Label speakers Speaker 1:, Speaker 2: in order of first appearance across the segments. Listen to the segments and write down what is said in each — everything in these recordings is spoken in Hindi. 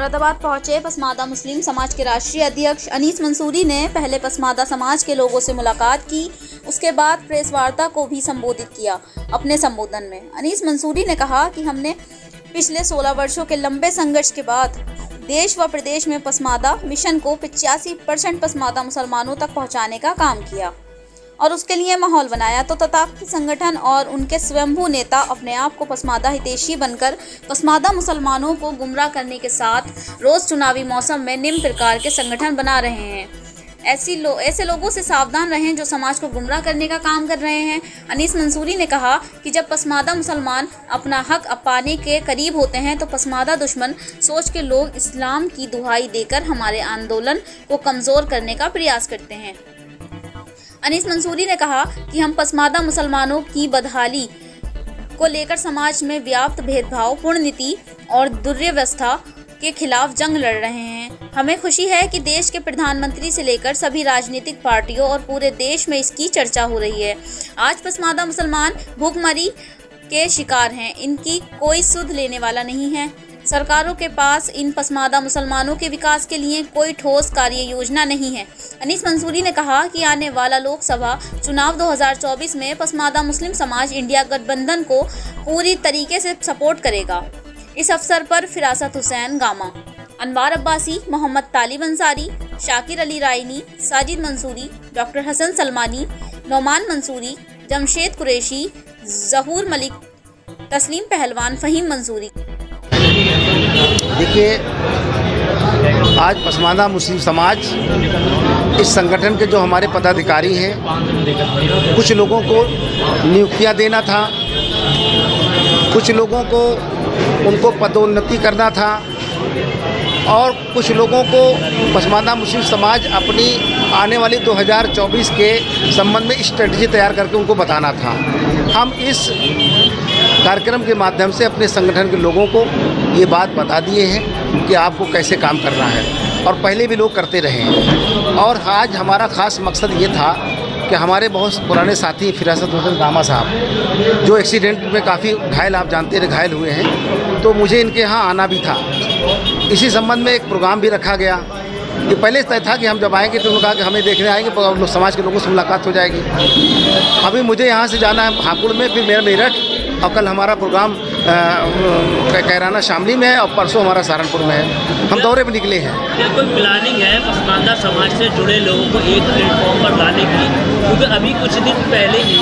Speaker 1: मुरादाबाद पहुंचे पसमादा मुस्लिम समाज के राष्ट्रीय अध्यक्ष अनीस मंसूरी ने पहले पसमादा समाज के लोगों से मुलाकात की। उसके बाद प्रेस वार्ता को भी संबोधित किया। अपने संबोधन में अनीस मंसूरी ने कहा कि हमने पिछले 16 वर्षों के लंबे संघर्ष के बाद देश व प्रदेश में पसमादा मिशन को 85% पसमादा मुसलमानों तक पहुंचाने का काम किया और उसके लिए माहौल बनाया। तो तथाकथित संगठन और उनके स्वयंभू नेता अपने आप को पसमादा हितैषी बनकर पसमादा मुसलमानों को गुमराह करने के साथ रोज चुनावी मौसम में निम्न प्रकार के संगठन बना रहे हैं। ऐसे लोगों से सावधान रहें जो समाज को गुमराह करने का काम कर रहे हैं। अनीस मंसूरी ने कहा कि जब पसमादा मुसलमान अपना हक पाने के करीब होते हैं तो पसमादा दुश्मन सोच के लोग इस्लाम की दुहाई देकर हमारे आंदोलन को कमज़ोर करने का प्रयास करते हैं। अनीस मंसूरी ने कहा कि हम पसमादा मुसलमानों की बदहाली को लेकर समाज में व्याप्त भेदभाव, पूर्ण नीति और दुर्व्यवस्था के खिलाफ जंग लड़ रहे हैं। हमें खुशी है कि देश के प्रधानमंत्री से लेकर सभी राजनीतिक पार्टियों और पूरे देश में इसकी चर्चा हो रही है। आज पसमादा मुसलमान भूखमरी के शिकार हैं। इनकी कोई सुध लेने वाला नहीं है। सरकारों के पास इन पसमादा मुसलमानों के विकास के लिए कोई ठोस कार्य योजना नहीं है। अनीस मंसूरी ने कहा कि आने वाला लोकसभा चुनाव 2024 में पसमादा मुस्लिम समाज इंडिया गठबंधन को पूरी तरीके से सपोर्ट करेगा। इस अवसर पर फिरासत हुसैन गामा, अनवार अब्बासी, मोहम्मद तालिब अंसारी, शाकिर अली रायनी, साजिद मंसूरी, डॉक्टर हसन सलमानी, नौमान मंसूरी, जमशेद कुरैशी, जहूर मलिक, तस्लीम पहलवान, फ़हीम मंसूरी।
Speaker 2: देखिए, आज पसमादा मुस्लिम समाज इस संगठन के जो हमारे पदाधिकारी हैं, कुछ लोगों को नियुक्तियां देना था, कुछ लोगों को उनको पदोन्नति करना था और कुछ लोगों को पसमादा मुस्लिम समाज अपनी आने वाली 2024 के संबंध में स्ट्रेटजी तैयार करके उनको बताना था। हम इस कार्यक्रम के माध्यम से अपने संगठन के लोगों को ये बात बता दिए हैं कि आपको कैसे काम करना है और पहले भी लोग करते रहे हैं। और आज हमारा ख़ास मकसद ये था कि हमारे बहुत पुराने साथी फिरासत हुसैन गामा साहब जो एक्सीडेंट में काफ़ी घायल, आप जानते रहे, घायल हुए हैं, तो मुझे इनके यहाँ आना भी था। इसी संबंध में एक प्रोग्राम भी रखा गया। ये पहले तय था कि हम जब आएंगे तो उन्होंने कहा कि हमें देखने आएंगे, समाज के लोगों से मुलाकात हो जाएगी। अभी मुझे यहाँ से जाना है हापुड़ में, फिर मेरा मेरठ, और कल हमारा प्रोग्राम कैराना शामली में है और परसों हमारा सहारनपुर में है। हम दौरे पर निकले हैं।
Speaker 3: क्या कोई प्लानिंग है पसमादा समाज से जुड़े लोगों को एक प्लेटफॉर्म पर लाने की? क्योंकि अभी कुछ दिन पहले ही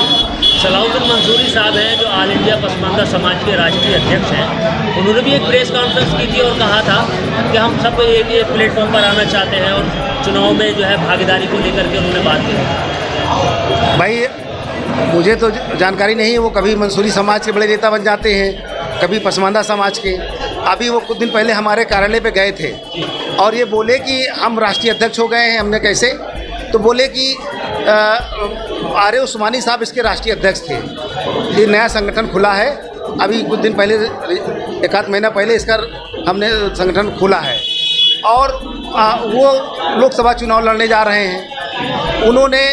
Speaker 3: सलाउद्दीन मंसूरी साहब हैं जो ऑल इंडिया पसमादा समाज के राष्ट्रीय अध्यक्ष हैं, उन्होंने भी एक प्रेस कॉन्फ्रेंस की थी और कहा था कि हम सब एक प्लेटफॉर्म पर आना चाहते हैं और चुनाव में जो है भागीदारी को लेकर के उन्होंने बात की।
Speaker 2: भाई, मुझे तो जानकारी नहीं है। वो कभी मंसूरी समाज के बड़े नेता बन जाते हैं, कभी पसमादा समाज के। अभी वो कुछ दिन पहले हमारे कार्यालय पे गए थे और ये बोले कि हम राष्ट्रीय अध्यक्ष हो गए हैं। हमने कैसे? तो बोले कि आरे उस्मानी साहब इसके राष्ट्रीय अध्यक्ष थे। ये नया संगठन खुला है, अभी कुछ दिन पहले, एक आध महीना पहले इसका हमने संगठन खुला है और वो लोकसभा चुनाव लड़ने जा रहे हैं। उन्होंने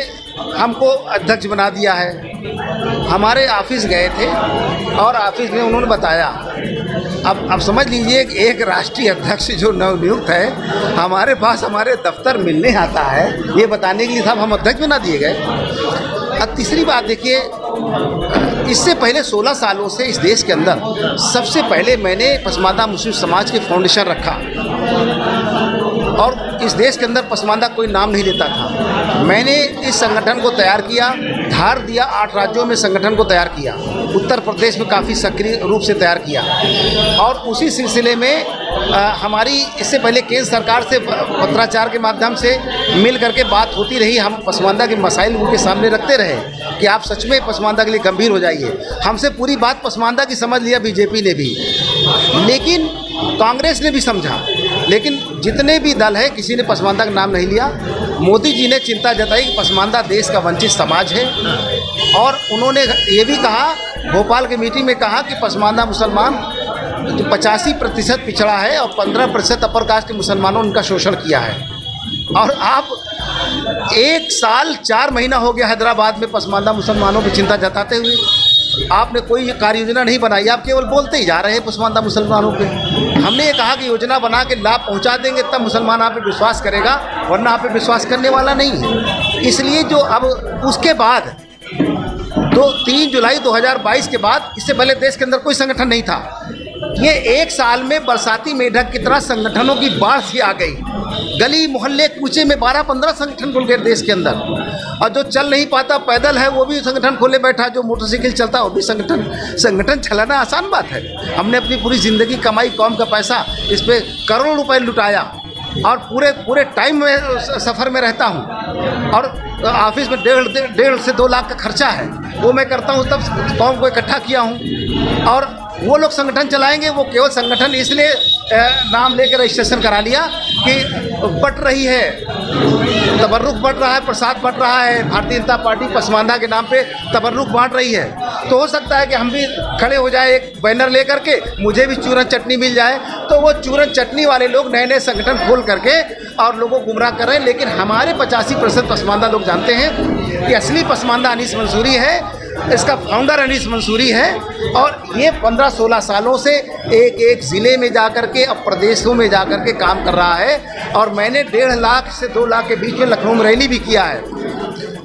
Speaker 2: हमको अध्यक्ष बना दिया है। हमारे ऑफिस गए थे और ऑफिस में उन्होंने बताया। अब समझ लीजिए, एक राष्ट्रीय अध्यक्ष जो नवनियुक्त है हमारे पास हमारे दफ्तर मिलने आता है, ये बताने के लिए साहब हम अध्यक्ष बना दिए गए। अब तीसरी बात देखिए, इससे पहले 16 सालों से इस देश के अंदर सबसे पहले मैंने पसमादा मुस्लिम समाज के फाउंडेशन रखा और इस देश के अंदर पसमादा कोई नाम नहीं लेता था। मैंने इस संगठन को तैयार किया, धार दिया, 8 राज्यों में संगठन को तैयार किया, उत्तर प्रदेश में काफ़ी सक्रिय रूप से तैयार किया और उसी सिलसिले में हमारी इससे पहले केंद्र सरकार से पत्राचार के माध्यम से मिल करके बात होती रही। हम पसमादा के मसाइल उनके सामने रखते रहे कि आप सच में पसमादा के लिए गंभीर हो जाइए। हमसे पूरी बात पसमादा की समझ लिया बीजेपी ने भी, लेकिन कांग्रेस ने भी समझा, लेकिन जितने भी दल हैं किसी ने पसमादा का नाम नहीं लिया। मोदी जी ने चिंता जताई कि पसमादा देश का वंचित समाज है और उन्होंने ये भी कहा, भोपाल की मीटिंग में कहा कि पसमादा मुसलमान 85% पिछड़ा है और 15% अपर कास्ट के मुसलमानों ने उनका शोषण किया है। और आप 1 साल 4 महीना हो गया हैदराबाद में पसमादा मुसलमानों की चिंता जताते हुए, आपने कोई कार्य योजना नहीं बनाई। आप केवल बोलते ही जा रहे हैं पसमानदा मुसलमानों पे। हमने ये कहा कि योजना बना के लाभ पहुंचा देंगे तब मुसलमान आप पे विश्वास करेगा, वरना आप पे विश्वास करने वाला नहीं है। इसलिए जो अब उसके बाद 3 जुलाई 2022 के बाद, इससे पहले देश के अंदर कोई संगठन नहीं था। ये 1 साल में बरसाती मेढक की तरह संगठनों की बाढ़ सी आ गई। गली मोहल्ले कूचे में 12-15 संगठन खुल गए देश के अंदर, और जो चल नहीं पाता पैदल है वो भी संगठन खोले बैठा, जो मोटरसाइकिल चलता है वो भी संगठन चलाना आसान बात है। हमने अपनी पूरी ज़िंदगी कमाई, कौम का पैसा इस पर करोड़ों रुपए लुटाया, और पूरे टाइम में सफ़र में रहता हूँ, और ऑफिस में 1.5 से 2 लाख का खर्चा है, वो मैं करता हूँ, तब कौम को इकट्ठा किया हूँ। और वो लोग संगठन चलाएंगे, वो केवल संगठन इसलिए नाम लेकर रजिस्ट्रेशन करा लिया कि बट रही है, तबर्रुक बढ़ रहा है, प्रसाद बढ़ रहा है, भारतीय जनता पार्टी पसमानदा के नाम पे तबर्रुक बांट रही है। तो हो सकता है कि हम भी खड़े हो जाए एक बैनर लेकर के, मुझे भी चूरन चटनी मिल जाए, तो वो चूरन चटनी वाले लोग नए संगठन खोल करके और लोगों को गुमराह कर रहे हैं। लेकिन हमारे 85% पसमानदा लोग जानते हैं कि असली पसमानदा अनीस मंसूरी है, इसका फाउंडर अनीस मंसूरी है, और ये 15-16 सालों से एक ज़िले में जाकर के, अब प्रदेशों में जाकर के काम कर रहा है। और मैंने 1.5 लाख से 2 लाख के बीच में लखनऊ में रैली भी किया है,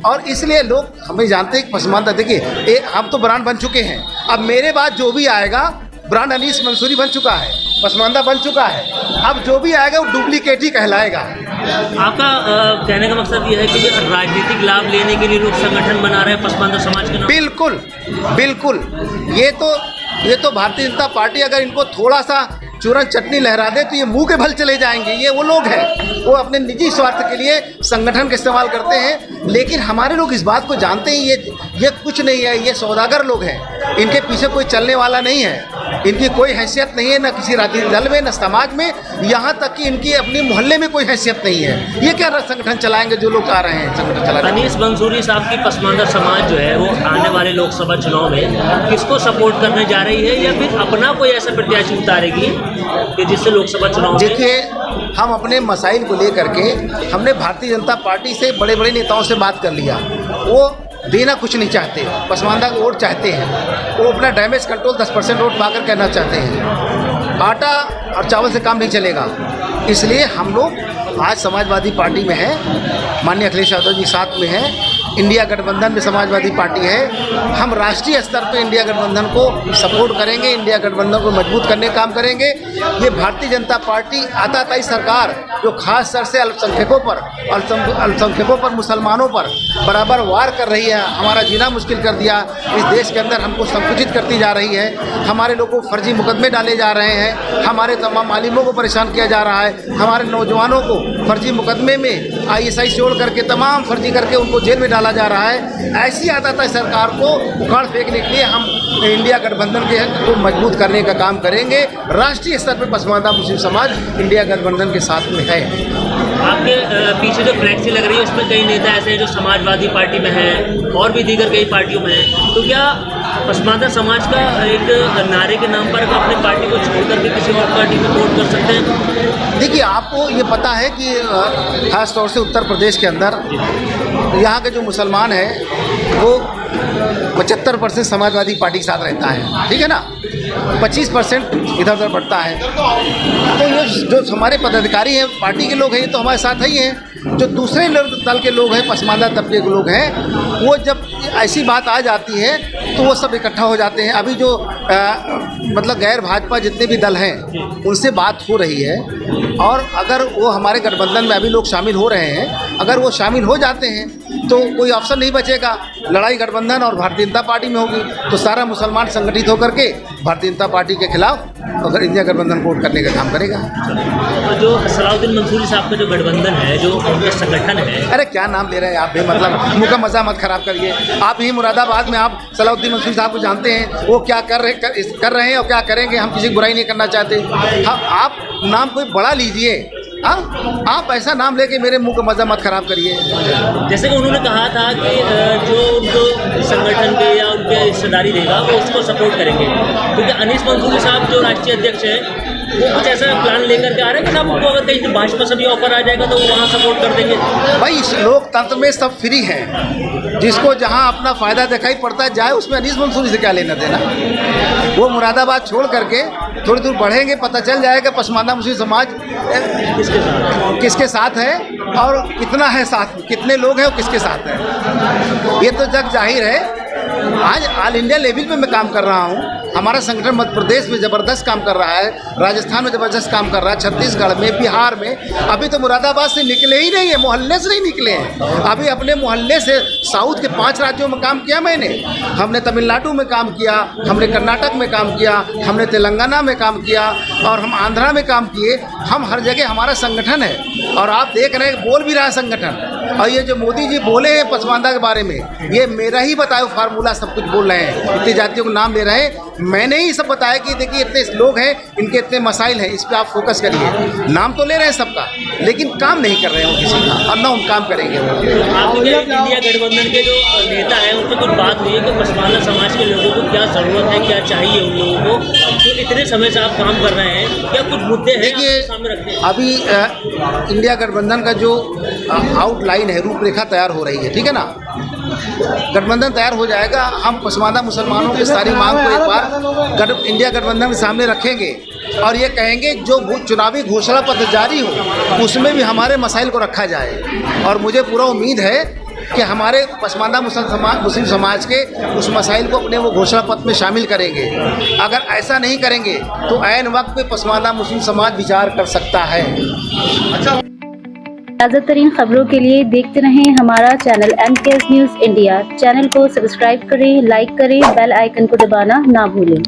Speaker 2: और इसलिए लोग हमें जानते हैं कि पसमानदा, देखिए हम तो ब्रांड बन चुके हैं, अब मेरे बाद जो भी आएगा ब्रांड अनीस मंसूरी बन चुका है, पसमानदा बन चुका है, अब जो भी आएगा वो डुप्लीकेट ही कहलाएगा।
Speaker 3: आपका कहने का मकसद ये है कि राजनीतिक लाभ लेने के लिए लोग संगठन बना रहे हैं पसमानदा समाज के नाम?
Speaker 2: बिल्कुल। ये तो भारतीय जनता पार्टी अगर इनको थोड़ा सा चूरन चटनी लहरा दे तो ये मुंह के भल चले जाएंगे। ये वो लोग हैं, वो अपने निजी स्वार्थ के लिए संगठन का इस्तेमाल करते हैं। लेकिन हमारे लोग इस बात को जानते हैं, ये कुछ नहीं है, ये सौदागर लोग हैं, इनके पीछे कोई चलने वाला नहीं है, इनकी कोई हैसियत नहीं है, न किसी राजनीतिक दल में, न समाज में, यहाँ तक कि इनकी अपने मोहल्ले में कोई हैसियत नहीं है। ये क्या संगठन चलाएंगे जो लोग आ रहे हैं संगठन चलाने?
Speaker 3: अनीस मंसूरी साहब की पसमानदा समाज जो है वो आने वाले लोकसभा चुनाव में किसको सपोर्ट करने जा रही है, या फिर अपना कोई ऐसा प्रत्याशी उतारेगी कि जिससे लोकसभा चुनाव?
Speaker 2: देखिए, हम अपने मसाइल को लेकर के हमने भारतीय जनता पार्टी से बड़े बड़े नेताओं से बात कर लिया। वो देना कुछ नहीं चाहते, पसमानदा को वोट चाहते हैं, वो अपना डैमेज कंट्रोल 10% वोट पाकर कहना चाहते हैं। आटा और चावल से काम नहीं चलेगा, इसलिए हम लोग आज समाजवादी पार्टी में हैं, माननीय अखिलेश यादव जी साथ में हैं, इंडिया गठबंधन में समाजवादी पार्टी है। हम राष्ट्रीय स्तर पे इंडिया गठबंधन को सपोर्ट करेंगे, इंडिया गठबंधन को मजबूत करने का काम करेंगे। ये भारतीय जनता पार्टी आताताई सरकार जो खास तौर से अल्पसंख्यकों पर, मुसलमानों पर बराबर वार कर रही है, हमारा जीना मुश्किल कर दिया, इस देश के अंदर हमको संकुचित करती जा रही है, हमारे लोगों को फर्जी मुकदमे डाले जा रहे हैं, हमारे तमाम मालिमों को परेशान किया जा रहा है, हमारे नौजवानों को फर्जी मुकदमे में ISI जोड़ करके तमाम फर्जी करके उनको जेल में डाला जा रहा है। ऐसी आताताई सरकार को उखाड़ फेंकने के लिए हम इंडिया गठबंधन के को मजबूत करने का काम करेंगे। राष्ट्रीय स्तर पर पसमानदा मुस्लिम समाज इंडिया गठबंधन के साथ में है।
Speaker 3: आपके पीछे जो फ्लैक्सी लग रही है उसमें कई नेता ऐसे हैं जो समाजवादी पार्टी में हैं और भी दीगर कई पार्टियों में हैं, तो क्या पसमानदा समाज का एक नारे के नाम पर अपनी पार्टी को छोड़ करके किसी और पार्टी को वोट कर सकते हैं?
Speaker 2: देखिए, आपको ये पता है कि खास तौर से उत्तर प्रदेश के अंदर यहाँ के जो मुसलमान हैं वो 75% समाजवादी पार्टी के साथ रहता है, ठीक है ना, 25% इधर उधर बढ़ता है। तो ये जो हमारे पदाधिकारी हैं, पार्टी के लोग हैं, ये तो हमारे साथ ही हैं। जो दूसरे दल के लोग हैं, पसमानदा तबके के लोग हैं, वो जब ऐसी बात आ जाती है तो वो सब इकट्ठा हो जाते हैं। अभी जो मतलब गैर भाजपा जितने भी दल हैं उनसे बात हो रही है, और अगर वो हमारे गठबंधन में अभी लोग शामिल हो रहे हैं, अगर वो शामिल हो जाते हैं तो कोई ऑप्शन नहीं बचेगा, लड़ाई गठबंधन और भारतीय जनता पार्टी में होगी। तो सारा मुसलमान संगठित होकर के भारतीय जनता पार्टी के खिलाफ अगर इंडिया गठबंधन को वोट करने का काम करेगा।
Speaker 3: तो जो सलाउद्दीन मंसूरी साहब का जो गठबंधन है, जो उनका संगठन है,
Speaker 2: अरे क्या नाम ले रहे हैं आप भी, मतलब मुँह का मज़ा मत खराब करिए। आप ही मुरादाबाद में आप सलाउद्दीन मंसूरी साहब को जानते हैं, वो क्या कर रहे हैं और क्या करेंगे। हम किसी की बुराई नहीं करना चाहते। हाँ, आप नाम कोई बड़ा लीजिए, आप ऐसा नाम लेके मेरे मुंह का मज़ा मत खराब करिए।
Speaker 3: जैसे कि उन्होंने कहा था कि जो उनको संगठन के या उनके हिस्सेदारी देगा वो उसको सपोर्ट करेंगे, क्योंकि अनीस मंसूरी साहब जो राष्ट्रीय अध्यक्ष हैं वो कुछ ऐसा प्लान लेकर के आ रहे हैं कि साहब उनको अगर कहीं भाजपा से भी ऑफर आ जाएगा तो वो वहाँ सपोर्ट कर देंगे।
Speaker 2: भाई इस लोकतंत्र में सब फ्री हैं, जिसको जहां अपना फ़ायदा दिखाई पड़ता है जाए, उसमें अनीस मंसूरी से क्या लेना देना। वो मुरादाबाद छोड़ करके थोड़ी दूर बढ़ेंगे, पता चल जाएगा पसमानदा मुस्लिम समाज किसके साथ है और कितना है साथ, कितने लोग हैं और किसके साथ है, ये तो जग जाहिर है। आज ऑल इंडिया लेवल पे मैं काम कर रहा हूँ। हमारा संगठन मध्य प्रदेश में ज़बरदस्त काम कर रहा है, राजस्थान में ज़बरदस्त काम कर रहा है, छत्तीसगढ़ में, बिहार में। अभी तो मुरादाबाद से निकले ही नहीं है, मोहल्ले से नहीं निकले हैं। अभी अपने मोहल्ले से साउथ के 5 राज्यों में काम किया मैंने। हमने तमिलनाडु में काम किया, हमने कर्नाटक में काम किया, हमने तेलंगाना में काम किया और हम आंध्रा में काम किए। हम हर जगह हमारा संगठन है और आप देख रहे हैं बोल भी रहा है संगठन। और ये जो मोदी जी बोले हैं पसमानदा के बारे में, ये मेरा ही बताया फार्मूला सब कुछ बोल रहे हैं, इतनी जातियों को नाम ले रहे हैं। मैंने ही सब बताया कि देखिए इतने लोग हैं, इनके इतने मसाइल हैं, इस पर आप फोकस करिए। नाम तो ले रहे हैं सबका, लेकिन काम नहीं कर रहे हैं किसी का, और ना हम काम करेंगे।
Speaker 3: आपके इंडिया गठबंधन के जो नेता हैं उनसे कुछ बात हुई है कि पसमानदा समाज के लोगों को क्या ज़रूरत है, क्या चाहिए उन लोगों को, तो इतने समय से आप काम कर रहे हैं, क्या कुछ मुद्दे हैं
Speaker 2: देखिए
Speaker 3: सामने रखते हैं?
Speaker 2: अभी इंडिया गठबंधन का जो आउटलाइन है, रूपरेखा तैयार हो रही है, ठीक है ना। गठबंधन तैयार हो जाएगा, हम पसमानदा मुसलमानों की सारी मांग को एक बार इंडिया गठबंधन के सामने रखेंगे और ये कहेंगे जो चुनावी घोषणा पत्र जारी हो उसमें भी हमारे मसाइल को रखा जाए। और मुझे पूरा उम्मीद है कि हमारे पसमानदा मुस्लिम समाज के उस मसाइल को अपने वो घोषणा पत्र में शामिल करेंगे। अगर ऐसा नहीं करेंगे तो ऐन वक्त पे पसमानदा मुस्लिम समाज विचार कर सकता है। अच्छा,
Speaker 4: ताज़ा तरीन खबरों के लिए देखते रहें हमारा channel MKS news India. Channel को सब्सक्राइब करें, लाइक करें, बेल आइकन को दबाना ना भूलें।